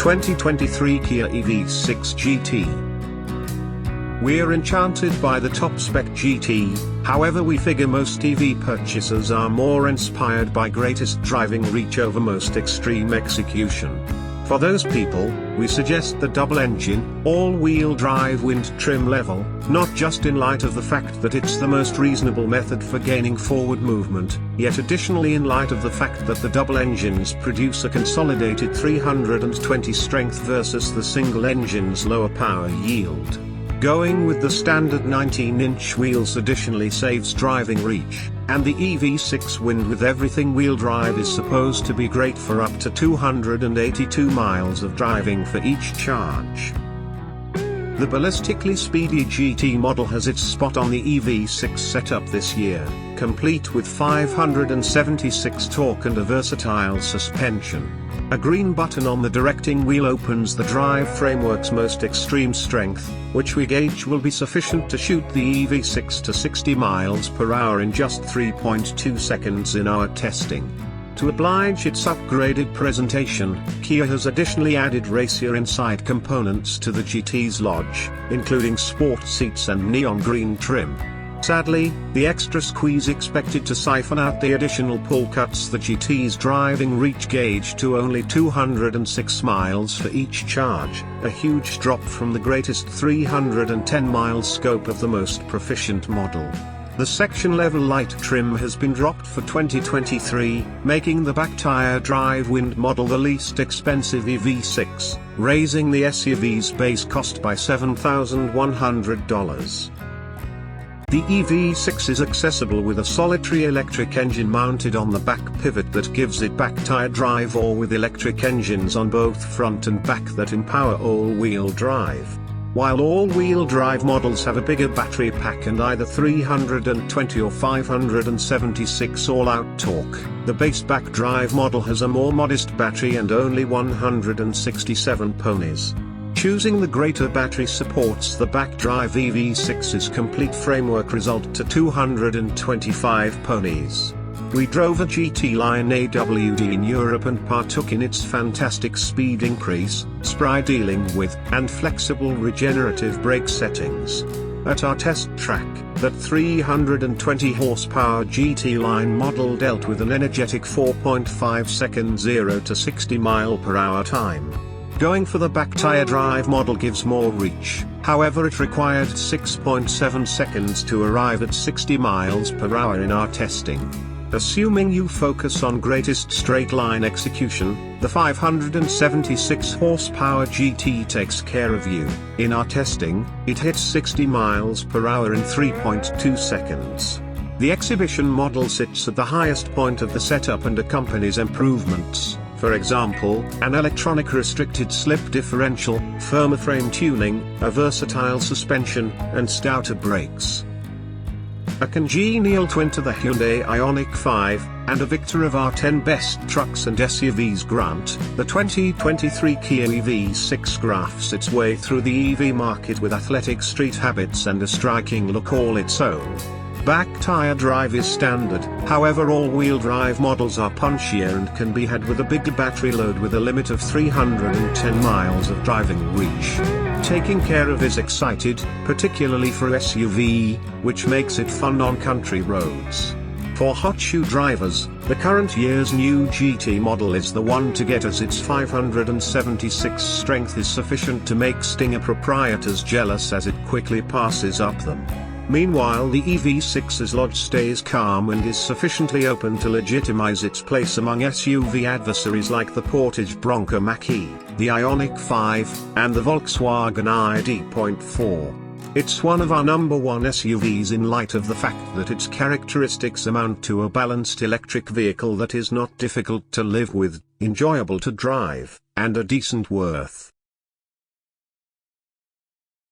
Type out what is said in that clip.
2023 Kia EV6 GT. We're enchanted by the top-spec GT, however we figure most EV purchasers are more inspired by greatest driving reach over most extreme execution. For those people, we suggest the double-engine, all-wheel drive wind trim level, not just in light of the fact that it's the most reasonable method for gaining forward movement, yet additionally in light of the fact that the double engines produce a consolidated 320 strength versus the single engine's lower power yield. Going with the standard 19-inch wheels additionally saves driving reach, and the EV6 wind with everything wheel drive is supposed to be great for up to 282 miles of driving for each charge. The ballistically speedy GT model has its spot on the EV6 setup this year, complete with 576 torque and a versatile suspension. A green button on the directing wheel opens the drive framework's most extreme strength, which we gauge will be sufficient to shoot the EV6 to 60 miles per hour in just 3.2 seconds in our testing. To oblige its upgraded presentation, Kia has additionally added racier inside components to the GT's lodge, including sport seats and neon green trim. Sadly, the extra squeeze expected to siphon out the additional pull cuts the GT's driving reach gauge to only 206 miles for each charge, a huge drop from the greatest 310 miles scope of the most proficient model. The section-level light trim has been dropped for 2023, making the back tire drive wind model the least expensive EV6, raising the SUV's base cost by $7,100. The EV6 is accessible with a solitary electric engine mounted on the back pivot that gives it back tire drive, or with electric engines on both front and back that empower all-wheel drive. While all-wheel drive models have a bigger battery pack and either 320 or 576 all-out torque, the base back drive model has a more modest battery and only 167 ponies. Choosing the greater battery supports the back drive EV6's complete framework result to 225 ponies. We drove a GT line AWD in Europe and partook in its fantastic speed increase, spry dealing with, and flexible regenerative brake settings. At our test track, that 320 horsepower GT line model dealt with an energetic 4.5 second 0 to 60 mile per hour time. Going for the back tire drive model gives more reach, however it required 6.7 seconds to arrive at 60 miles per hour in our testing. Assuming you focus on greatest straight line execution, the 576 horsepower GT takes care of you. In our testing, it hit 60 miles per hour in 3.2 seconds. The exhibition model sits at the highest point of the setup and accompanies improvements. For example, an electronic restricted slip differential, firmer frame tuning, a versatile suspension, and stouter brakes. A congenial twin to the Hyundai Ioniq 5, and a victor of our 10 best trucks and SUVs grant, the 2023 Kia EV6 grafts its way through the EV market with athletic street habits and a striking look all its own. Back tire drive is standard, however all-wheel drive models are punchier and can be had with a bigger battery load with a limit of 310 miles of driving reach. Taking care of is excited, particularly for SUV, which makes it fun on country roads. For hot shoe drivers, the current year's new GT model is the one to get, as its 576 strength is sufficient to make Stinger proprietors jealous as it quickly passes up them. Meanwhile, the EV6's lodge stays calm and is sufficiently open to legitimize its place among SUV adversaries like the Passage Colt Mach E, the Ioniq 5, and the Volkswagen ID.4. It's one of our number one SUVs in light of the fact that its characteristics amount to a balanced electric vehicle that is not difficult to live with, enjoyable to drive, and a decent worth.